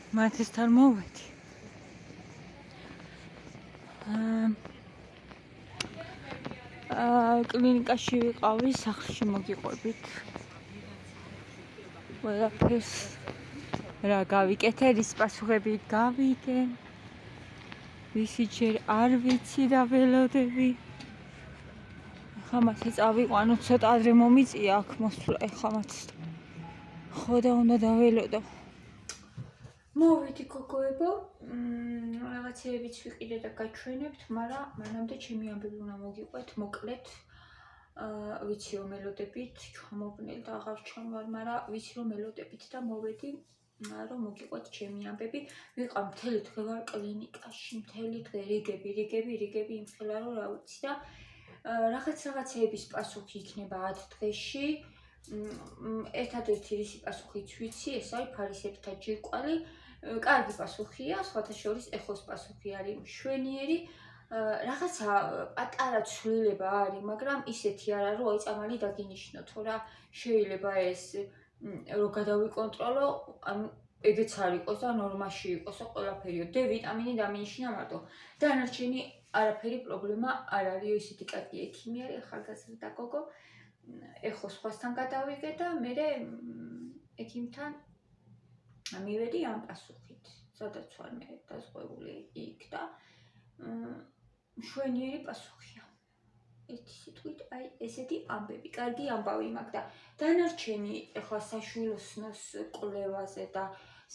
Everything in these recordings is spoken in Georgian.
მათესთან მოვედი. კლინიკაში ვიყავი, სახლში მოგიყვებით. ყველაფერს რა გავიკეთე, რის პასუხები გავიგე. ვისი ჯერ არ ვიცი და ველოდები. ახლა მათე წავიყვანო, ცოტა ადრე მომიწია აქ მოსვლა, ახლა მათ ხო და უნდა დაველოდო. მოვედი გოგოებო, რაღაცეებიც ვიყიდე და გაჩვენებთ, მაგრამ მანამდე ჩემი ამბები უნდა მოგიყვეთ, მოკლედ. ვიცი რომ ელოდებით, ჩამოვლენ და აღარ ჩამვარ, მაგრამ ვიცი რომ ელოდებით და მოვედი, რომ მოგიყვეთ ჩემი ამბები. ვიყავ მთელი დღე ვარ კლინიკაში, მთელი დღე რიგები იმხელა რომ რა ვიცი და რაღაცეების პასუხი იქნება 10 დღეში. ერთადერთი რისი პასუხიც ვიცი, ეს არის ფარისებრთა ჯირკვალი. კარგი პასუხია, სხვათა შორის ეხოს პასუხი არის მშვენიერი. რაღაცა პატარა ცვლილება არის, მაგრამ ისეთი არა, რომ აი წამალი დაგინიშნოთ, რა შეიძლება ეს რომ გადავიკონტროლო, ანუ ეგეც არ იყოს და ნორმაში იყოსო ყველაფერიო. D ვიტამინი დამინიშნა მარტო. დანარჩენი არაფერი პრობლემა არ არის, ისეთი კარგი ექიმი არის, ახალგაზრდა გოგო. ეხო სხვასთან გადავიგე და მე ექიმთან მივედი ამ პასუხით. სადაც ვარ მე დაზღვეული იქ და მშვენიერი პასუხია. ერთი სიტყვით, აი ესეთი ამბები, კარგი ამბავი მაქვს და დანარჩენი ეხლა საშვილოსნოს კვლევაზე და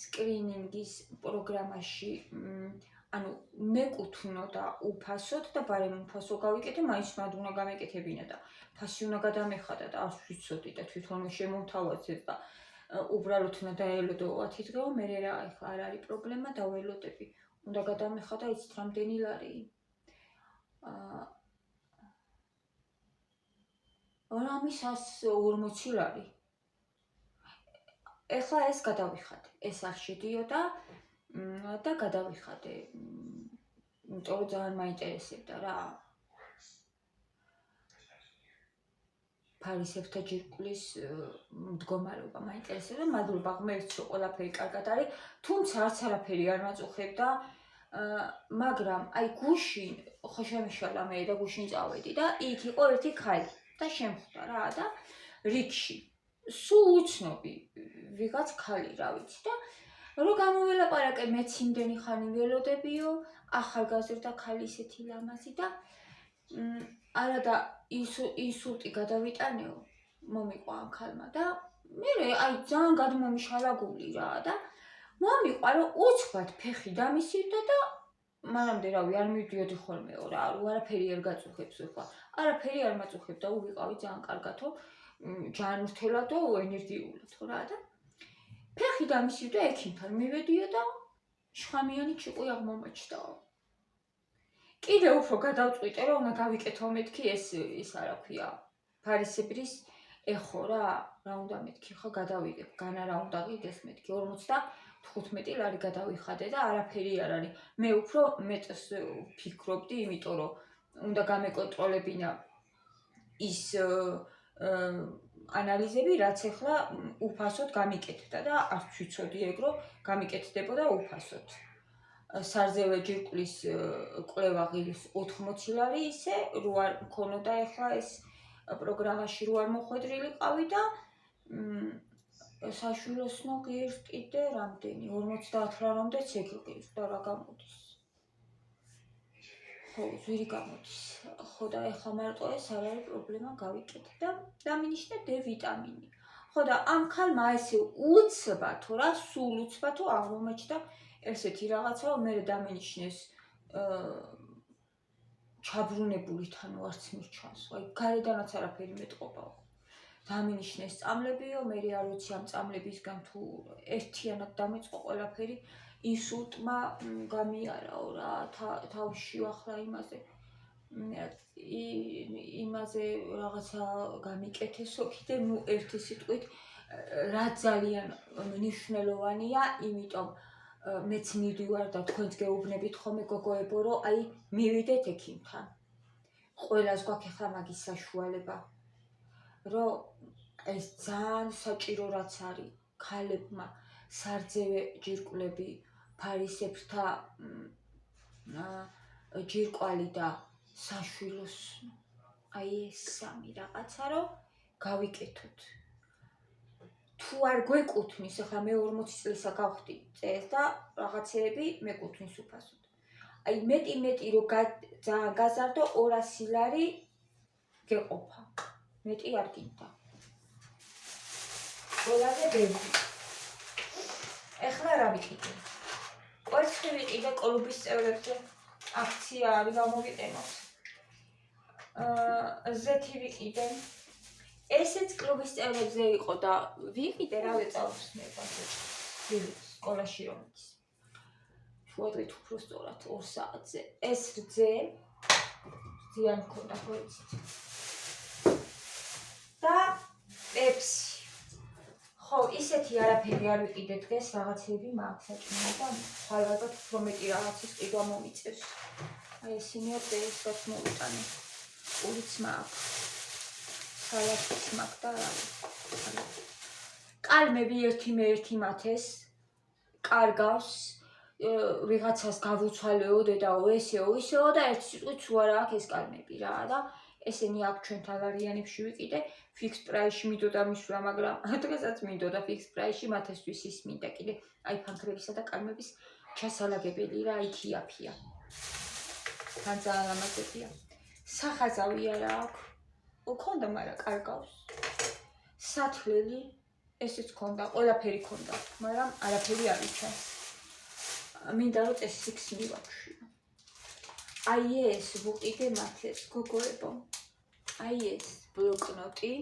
სკრინინგის პროგრამაში ანუ მეკუთვნო და უფასოდ და ბარემ უფასო გავიკეთე, მაინც მად უნდა გამეკეთებინა და ფასი უნდა გადამეხადა და არც ვიცოდი და თვითონვე შემომთავაზეთ და უბრალოდ უნდა დაელოდო 10 დღეო, მე რა ეხლა არ არის პრობლემა, დაველოდები. უნდა გადამეხადა, იცით რამდენი ლარი? 140 ლარი. ეხლა ეს გადავიხადე, ეს არ შედიოდა და გადავიხადე. იმიტომ რომ ძალიან მაინტერესებდა რა. ფარისებრთა ჯირკვლის მდგომარეობა მაინტერესებდა, მადლობა ღმერთს, რომ ყველაფერი კარგად არის, თუმცა არც არაფერი არ მაწუხებდა, მაგრამ აი გუშინ ხო შემიშალა მე და გუშინ წავედი და იქ იყო ერთი ქალი და შემხვდა რა და რიგში. სულ უცნობი ვიღაც ქალი რა ვიცი და რომ გამოველაპარაკე, მეც იმდენი ხანი ველოდებიო, ახალგაზრდა ქალი ისეთი ლამაზი და არა და ინსულტი გადავიტანეო, მომიყვა ამ ქალმა და მე აი ძალიან გადმომიშალა გული რა და მომიყვა რომ უცბად ფეხი დამისირდა და მანამდე რავი არ მივდიოდი ხოლმეო რა, რომ არაფერი არ გაწუხებს ახლა. არაფერი არ მაწუხებდა, ვიყავი ძალიან კარგათო, ჯანმრთელადო, ენერგიულადო რა და ფეხი დამისირდა ექიმთან მივედიო და შხამიანი ჩიყვი აღმომაჩნდაო. კიდე უფრო გადავწყვიტე რომ უნდა გავიკეთო მეთქი ეს არა ქვია ფარისებრის ეხო რა უნდა მეთქი ხო გადავიგებ განა რა უნდა ღირდეს მეთქი 55 ლარი გადავიხადე და არაფერი არ არის მე უფრო მეტს ფიქრობდი იმიტომ რომ უნდა გამეკონტროლებინა ის ანალიზები რაც ახლა უფასოდ გამიკეთდა და არც ვიცოდი ეგრო გამიკეთდებოდა უფასოდ სარზევე ჯირკვლის კვლევა ღირს 80 ლარი ისე რო არ მქონოდა ახლა ეს პროგრამაში რო არ მოხვედრილიყავი და საშვილოსნო ღირს კიდე რამდენი 50 ლარამდეც ეგ ღირს და რა გამოდის ხო ზვირი გამოდის ხო და ახლა მარტო ეს არ არის პრობლემა გავიკეთე და დამინიშნა D ვიტამინი ხო და ამ ქალმა ესე უცბათო რა სულ უცბათო აღმოჩნდა ესეთი რაღაცა რომ მე დამინიშნეს ჩაბრუნებული თან ვარც მირჩანს აი გარედანაც არაფერი მეტყობაო დამინიშნეს წამლებიო მე არ ვიცი ამ წამლებისგან თუ ერთიანად დამეწყო ყველაფერი ინსულტმა გამიარაო რა თავში ახლა იმაზე რაღაცა გამიკეთესო კიდე ნუ ერთი სიტყვით რა ძალიან მნიშვნელოვანია იმიტომ მეც მივდივარ და თქვენც გეუბნებით ხოლმე გოგოებო რომ აი მივიდეთ ექიმთან ყველას გვაქვს ახლა მაგის საშუალება რომ ეს ძალიან საჭირო რაც არის ქალებმა სარძევე ჯირკვლები, ფარისებრთა ჯირკვალი და საშვილოს აი ეს სამი რაღაცა რომ გავიკეთოთ. თუ არ გვეკუთვნის, ახლა მე 40 წლისა გავხდი წეს და რაღაცეები მეკუთვნის უფასოდ. აი მეტი რომ ძალიან გაზარდო 200 ლარი გეყოფა. მეტი არ გინდა. ყველაზე ბევრი. ეხლა რა ვიყიდე? კვერცხი ვიყიდე კლუბის წევრებზე. აქცია არის გამოვიყენოთ. ზეთი ვიყიდე. ესეც კლუბის წევრებზე იყო და ვიყიდე რა ვეწავს მე სკოლაში რომ ის. შუადღით უფრო სწორად 2 საათზე. ეს რძე ზიან მქონდა ხოიცით. და პეპსი. ხო, ისეთი არაფერი არ ვიყიდე დღეს, რაღაცები მაქვს საჭმელი და ხალხად უფრო მეტი რაღაცის ყიდვა მომიწევს. აი ესინია დღეს რაც მოვიტანე. პულიც მაქვს. სალათიც მაქვს და რა. კალმები ერთი მე ერთი მათეს კარგავს. ვიღაცას გავუცვალეო დედაო ესეო ისეო და ერთი სიტყვით თუ არა აქვს ეს კალმები რა და ესენი აქ ჩვენთან არიანებში ვიყიდე ფიქს პრაისში მიდოდა მისვლა მაგრამ დღესაც მინდოდა ფიქს პრაისში მათესთვის ის მინდა კიდე აი ფანქრებისა და კალმების ჩასალაგებელი რა იქიაფია თან ძალიან ლამაზებია სახაზავი არა აქვს უქონდა მაგრამ კარგავს სათლელი ესეც ქონდა ყველაფერი ქონდა მაგრამ არაფერი არ იჩენს მინდა რომ წესიქს მივაჩვიო. აი ეს ვუყიდე მათეს გოგოებო. აი ეს ბლოკნოტი.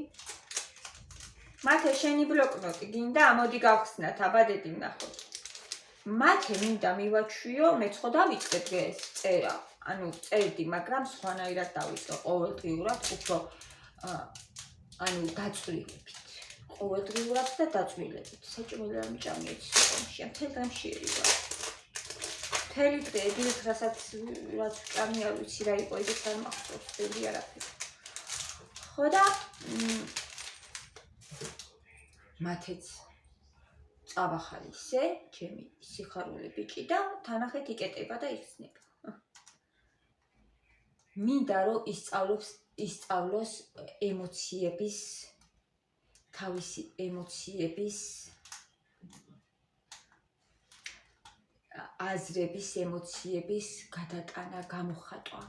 მათე შენი ბლოკნოტი გინდა? მოდი გავხსნათ, აბადები ვნახოთ. მათე მინდა მივაჩვიო, მე ხო დავიწყე დღეს წერა. ანუ წერდი, მაგრამ სხვანაირად დავიწყე ყოველდღიურად, უფრო ანუ დაწვრილებით. ყოველდღიურად და დაწვრილებით. საჭმელი არ მიჭამია ის სიტყვაში, მთელ დღემში ერიგა. მთელი დღე დილით რასაც ვჭამი არ ვიცი რა იყო ისიც არ მახსოვს ძელი არაფერი ხო და მათეც წავახალისე ჩემი სიხარული ბიჭი და თანახეთ იკეტება და იხსნება მინდა რომ ისწავლოს ემოციების თავისი ემოციების აზრების, ემოციების გადატანა, გამოხატვა.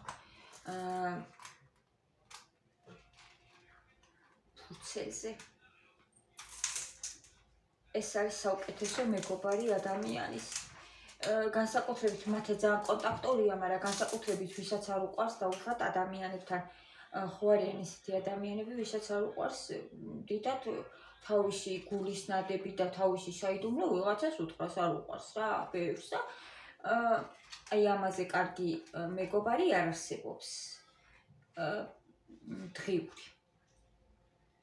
ფუცელზე. ეს არის საუკეთესო მეგობარი ადამიანის. განსაკუთრებით მათე ძალიან კონტაქტორია, მაგრამ განსაკუთრებით ვისაც არ უყვარს დაუშვათ ადამიანებთან. ხო არიან ისეთი ადამიანები, ვისაც არ უყვარს დიდად თავისი გულის ნადები და თავისი საიდუმლო ვიღაცას უთხრას არ უყვარს რა, ბევრს და აი ამაზე კარგი მეგობარი არ არსებობს. დღიური.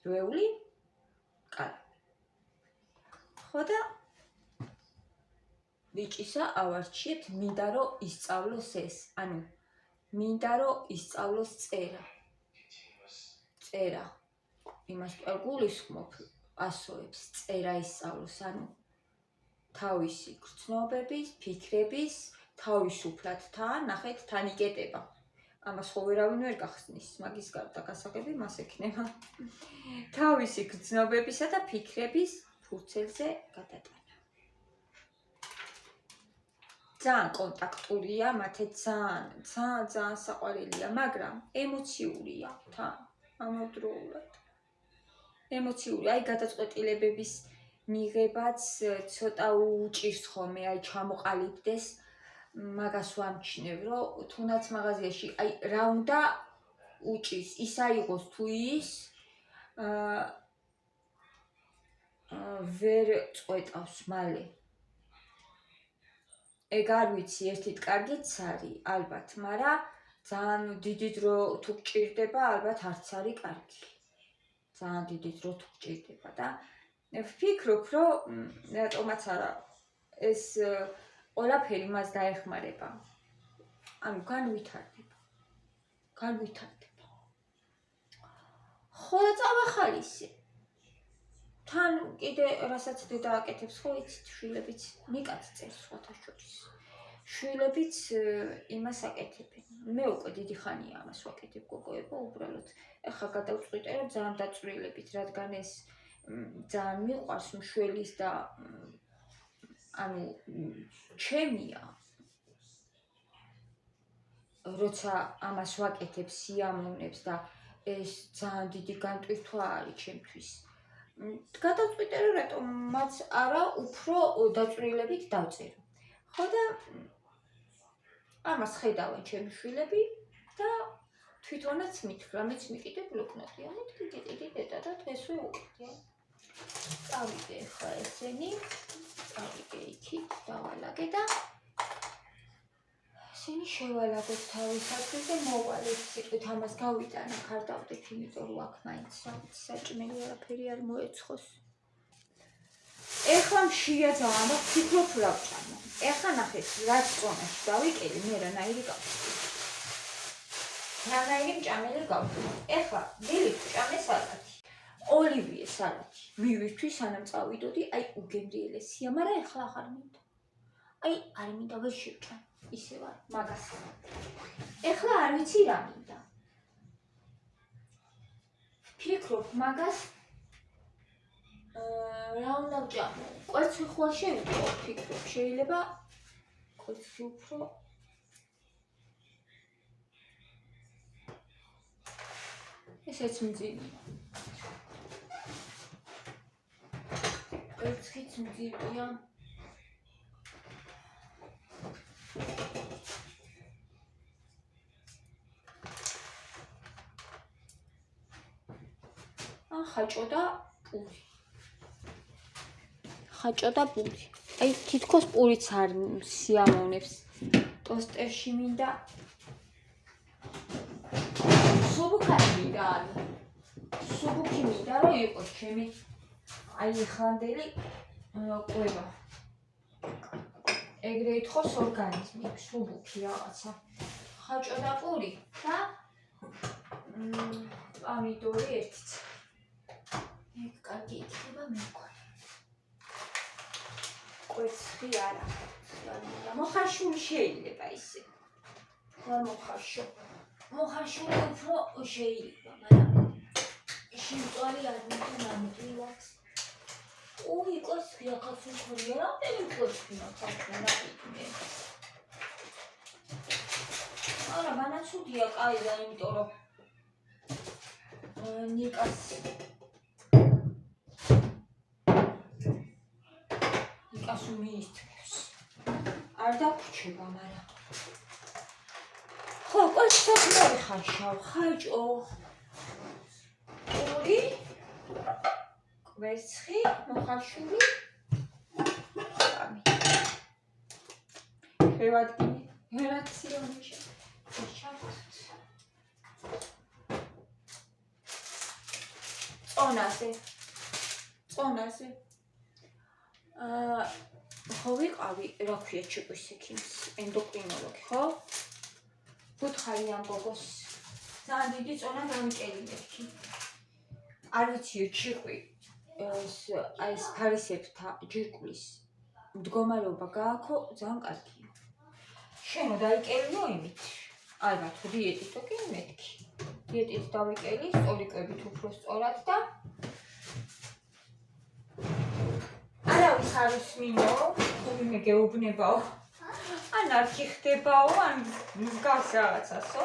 რვეული? კალმი. ხო და ბიჭისა ავარჩიეთ, მინდა რომ ისწავლოს ეს, ანუ მინდა რომ ისწავლოს წერა. წერა. იმას კი არ გულისხმობ ასოებს წერა ისწავლოს, ანუ თავისი გრძნობების, ფიქრების, თავისუფლად თან, ნახეთ, თან იკეტება. ამას ხო ვერავინ ვერ გახსნის, მაგის გარდა გასაგები მას ექნება. თავისი გრძნობებისა და ფიქრების ფურცელზე გადატანა. ძალიან კონტაქტურია, მათე ძალიან საყვარელია, მაგრამ ემოციურია თან, ამავდროულად. ემოციური, აი გადაწყვეტილებების მიღებაც ცოტა უჭირს ხოლმე, აი ჩამოყალიბდეს, მაგას ვამჩნევ, რომ თუნდაც მაღაზიაში, აი რა უნდა უჭირს, ის აიღოს თუ ის ვერ წყვეტავს მალე. ეგ არ ვიცი, ერთით კარგიც არის, ალბათ, მაგრამ ძალიან დიდი დრო თუ გჭირდება, ალბათ არც არის კარგი. ძალიან დიდი დრო თუ გჭირდება და ვფიქრობ, რომ რატომაც არა ეს ყველაფერი მას დაეხმარება. ანუ განვითარდება. ხო და წავახალისე. თან კიდე რასაც დედა აკეთებს ხო იცით შვილებიც ნიკაც წერს სხვათა შორის შვილებიც იმას აკეთებენ მე უკვე დიდი ხანია ამას ვაკეთებ გოგოებო უბრალოდ ეხლა გადავწყვიტე რომ ძალიან დაწვრილებით რადგან ეს ძალიან მიყვარს მშველის და ანუ ჩემია როცა ამას ვაკეთებ სიამოვნებს და ეს ძალიან დიდი განტვირთვა არის ჩემთვის გადავწყვიტე რომ რატომ მათ არა უფრო დაწვრილებით დავწერო ხო და ამას ხედავენ ჩემი შვილები და თვითონაც მითხრა მეც მიყიდე ბლოკნოტი ამით კიდე დედა და დღესვე უკიდე წავიდე ხა ესენი წავიდე იქით დავალაგე და ისინი შევალაგოთ თავისათვის და მოვალეთ სიტყვით ამას გავიტანა ქარდავდით იმიტომ რომ აქ მაინც საჭმელი არაფერი არ მოეცხოს ეხლა მშია ძალიან და ფიქრობ რა ვჭამო ეხლა ნახეთ რაც წონაში დავიკელი მე რანაირი გავხდი რანაირი მჭამელი გავხდი ეხლა დილით ვჭამე სალათი ოლივიე სალათი მივირთვი სანამ წავიდოდი აი უგემრიელესია მაგრამ ეხლა აღარ მინდა აი არ მინდა ვერ შევჭამ ისე ვარ მაგას ეხლა არ ვიცი რა მინდა ფიქრობ მაგას რა უნდა ვჭამო კვერცხი ხო არ შევიტყო ფიქრობ შეიძლება კვერცხი უფრო ესეც მძიმეა კვერცხიც მძიმეა ხაჭო და პური აი თითქოს პურიც არ სიამოვნებს ტოსტერში მინდა სუბუქი მინდა რომ იყოს ჩემი აი ხანდელი ყვება ეგრე ითხოვს ორგანიზმი სუბუქი რაღაცა ხაჭო და პური და პამიდორი ერთიც ეგ კარგი იქნება მე მგონი კვერცხი არა მოხარშული შეიძლება ისე არ მოხარშული უფრო შეიძლება მაგრამ შემწვარი არ მინდა ნამდვილად ოი კვერცხი ახაც უხორია რამდენი კვერცხი მაქვს ნაკიდმე არა განაცუდია კაი და იმიტომ რომ ნიკას მიისწრებს არ დაგვრჩება მაგრამ ხო კვერცხს მოიხარშავ ხაჭო პური კვერცხი მოხარშული ამი შევადგინე რაციონში შევჩავთ წონაზე ხო ვიყავი რა ქვია ჩიყვის ექიმის ენდოკრინოლოგი ხო ვუთხარი ამ გოგოს ძალიან დიდი წონა გამიკელინებki არ ვიციო ჩიყვი ეს ფარისებრთა ჯირკვლის მდგომარეობა გააქო ძალიან კარგია შენო დაიკელინო იმით ალბათ დიეტით თუ კი მეთქი დიეტით დავიკელი სტოლიკებით უფრო სწორად და არავის არ უსმინო მე გეუბნებაო ან არქი ხდებაო ან მსგავს რაღაცასო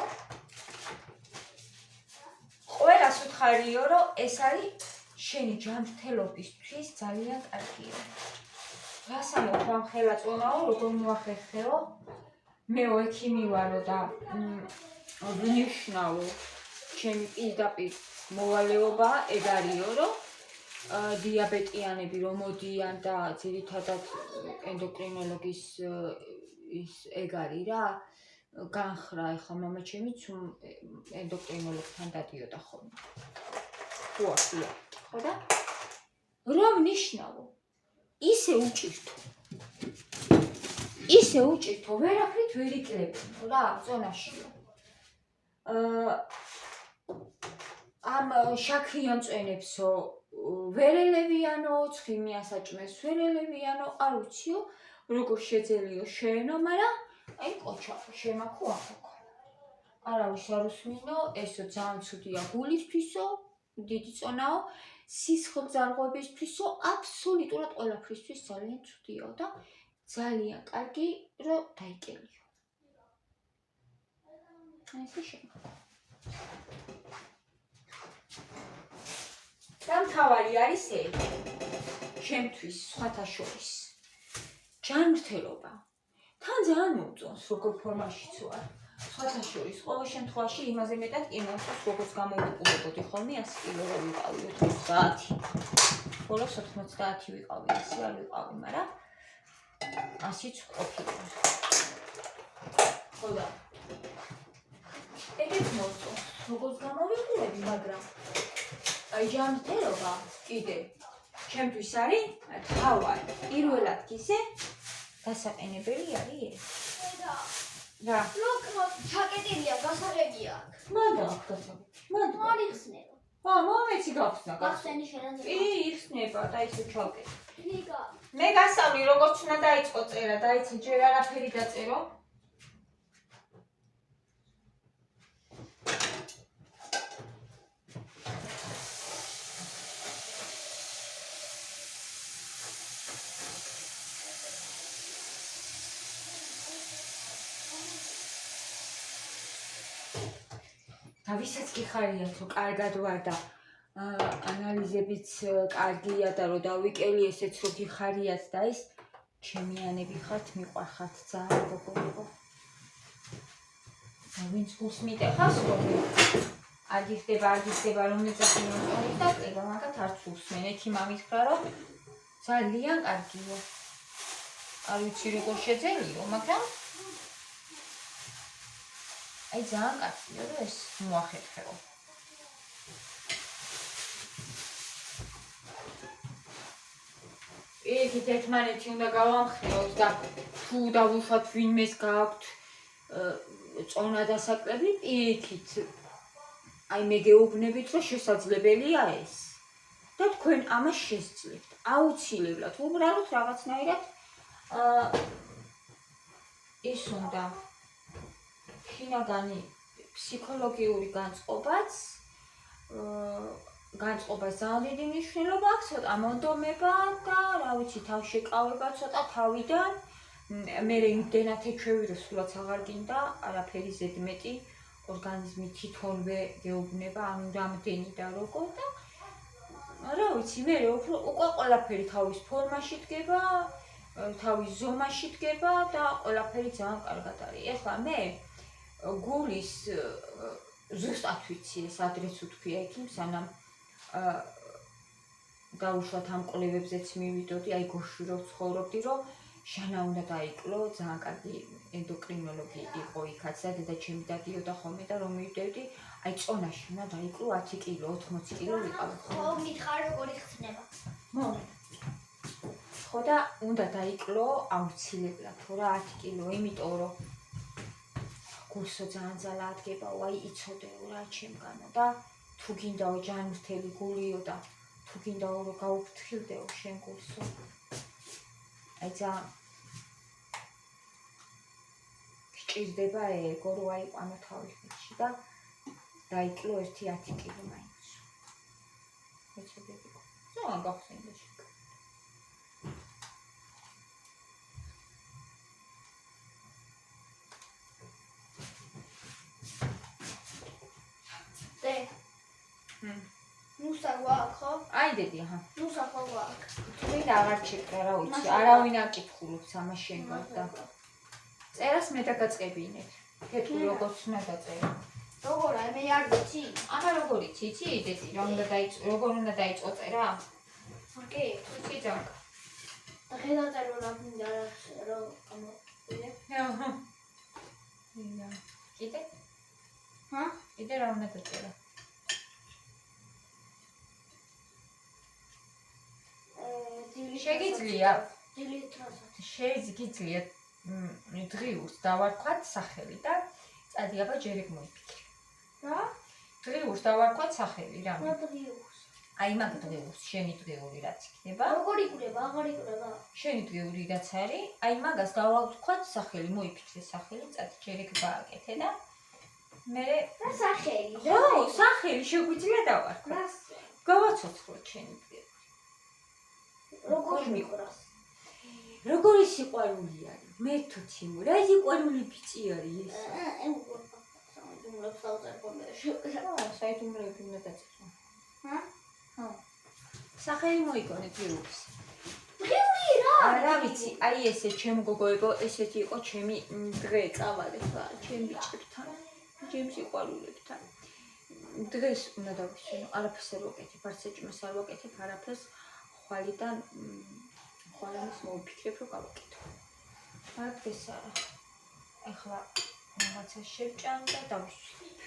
ყველას ვთხარიო რომ ეს არის შენი ჯანმრთელობისთვის ძალიან კარგია რას ამბობ ამ ხელაწონაო როგორ მოახერხეო მე ექიმი ვარო და ვნიშნავო ჩემი პირდაპირ მოვალეობა ეგ არისო რომ დიაბეტიანები რომ მოდიან და ძირითადად ენდოკრინოლოგის ის ეგ არის რა განხრა ეხლა მამაჩემიც ენდოკრინოლოგთან დადიოდა ხოლმე ხოა ხო და რომ ნიშნავო ისე უჭირთო ვერაფრით ვერ იკლებინო რა წონაშიო ამ შაქრიან წვენებსო ვერელებიანო, ცხიმია საჭმეს ვერელებიანო, არ ვიციო, როგორ შეძელიო შეენო, მაგრამ აი კოჩა შემაქო ახო. არავის არ უსმინო, ესო ძალიან ცუდია გულისთვისო, დიდი წონაო, სისხლძარღვებისთვისო, აბსოლუტურად ყველაფრისთვის ძალიან ცუდიაო და ძალიან კარგი რომ დაიკელიო. ესე შემაქო. და მთავარი არის ეს, შემთვის სხვათა შორის ჯანმრთელობა. თან ძალიან მოუწონს როგორ ფორმაშიც ვარ. სხვათა შორის ყოველ შემთხვევაში იმაზე მეტად კი მოუწონს როგორც გამოვიყურებოდი ხოლმე 100 კილო რო ვიყავი 90. ბოლოს 90 ვიყავი, ასე არ ვიყავი, მაგრამ 100-ც ყოფილი. ხო და ეგეც მოუწონს როგორც გამოვიყურები, მაგრამ აი ჯანმრთელობა კიდე ჩემთვის არის თავარი. პირველ ადგილზე დასაყენებელი არის ეს. რა? ლოკმოთ ჩაკეტილია, გასაღებია. მადლობა, მადლობა. მარიხსნება. ხო, მომეცი გახსნა. გახსენი შეიძლება. იხსნება და ისე ჩავკეტე. ნიკა. მე გასავლი როგორც უნდა დაიწყო წერა, დაიცი ჯერ არაფერი დაწერო. და ვისაც კი ხარიათ რომ კარგად ვარ და ანალიზებიც კარგია და რომ დავიკელი ესეც რომ გიხარიათ და ის ჩემიანები ხართ, მიყვარხართ ძალიან გოგონებო. და ვინც გულს მიტეხავს რომ აგიხდება რომელსაც მიუწვევს და ყება მაგათ არც უსმენ. ეთი მამითხრა რომ ძალიან კარგია. არ ვიცი როგორ შეძენიო, მაგრამ აი ძალიან კარგია რომ ეს მოახერხეო. იქით ერთმანეთი უნდა გავამხნევოთ და თუ დავუშვათ ვინმეს გააქვთ წონა დასაკლები, იქით აი მე გეუბნებით რომ შესაძლებელია ეს. და თქვენ ამას შესძლებთ. აუცილებლად უბრალოდ რაღაცნაირად ის უნდა შინაგანი ფსიქოლოგიური განწყობაც ძალიან დიდი მნიშვნელობა აქვს, ცოტა მონდომება და რა ვიცი, თავშეკავება ცოტა თავიდან. მე იმდენად ეჩვევი რომ სულაც აღარ გინდა, არაფერი ზედმეტი ორგანიზმი თვითონვე გეუბნება, ანუ რამდენი და როგორ და რა ვიცი, მე უკვე ყველაფერი თავის ფორმაში დგება, თავის ზომაში დგება და ყველაფერი ძალიან კარგად არის. ეხლა მე გულის ზუსტად ვიცი ეს ადრეც უთქვია იქ სანამ დაუშვათ ამ კვლევებზეც მივიდოდი, აი გოშვი რო ცხოვრობდი, რომ ჟანა უნდა დაიკლო, ძალიან კარგი ენდოკრინოლოგი იყო იქაც და დედაჩემი დადიოდა ხოლმე და რომ მივიდოდი, აი წონაში უნდა დაიკლო 10 კილო, 80 კილო ვიყავი. ხო, მითხარ როგორ იხსნება. ხო და უნდა დაიკლო აუცილებლად, ხო რა 10 კილო, იმიტომ რომ გულსო ძალიან ძალა ადგებაო, აი იცოდეო რა ჩემგანო და თუ გინდაო ჯანმრთელი გულიო და თუ გინდაო რომ გაუფრთხილდეო შენ გულსო. აი ძალიან გჭირდება ეგო რომ აიყვანო თავის ხილში და დაიკლო ერთი 10 კილო მაინც. ეცოდებიო. ძალიან გახსენდა შეკ. ნუსა გვაქვს ხო? აი დედი, აჰა. ნუსა ხო გვაქვს? თუ აღარ ჩეკრა რა ვიცი, არავინ არ კითხულობს ამას შენგან და წერას მე დაგაწყებინებ. თეთრი როგორც უნდა დაწერო. როგორ აი მე არ ვიცი? ახლა როგორ იცი, დედი, როგორ უნდა დაიწყო წერა? კი, კი და გადაწერო რა მინდა რომ გამოვიდე. აჰა. კიდე? ჰა? კიდე რა უნდა დაწერო? შეგიძლია შეგიძლია დღიურს დავარქვათ სახელი და წადიაბა ჯერ ეგ მოიფიქრე. რა? დღიურს დავარქვათ სახელი რა? დღიურს. აი მაგ დღეულს, შენი დღეული რაც იქნება. როგორ იკვრება, აღარ იკვრება. შენი დღეული რაც არის, აი მაგას გავავთქვათ სახელი, მოიფიქრე სახელი, წადი ჯერ ეგ გააკეთე და მე და სახელი. ხო, სახელი შეგვიძლია დავარქვა. რას? გავაცოცხლოთ შენი დღეული. როგორ მიყვრას? როგორი სიყვარული არის? მე თუ თიმო, რა სიყვარული ბიჭი არის ეს? საიდუმლოებს დავწერყონდა. საიდუმლოები უნდა დაწერო. ჰა? ხო. სახელი მოიგონე დღეულის. დღეული რა? რა ვიცი, აი ესე ჩემ გოგოებო, ესეთი იყო ჩემი დღე წავალე ხა, ჩემ ბიჭებთან, ჩემ სიყვარულებთან. დღეს უნდა დავისვენო, არაფერს არ ვაკეთებ, არც ეჭმას არ ვაკეთებ, არაფერს ხვალიდან ხვალამის მოვიფიქრებ, რომ გავაკეთო. მაგრამ დღეს არა. ეხლა რაღაცა შევჭამ და დავისვენებ.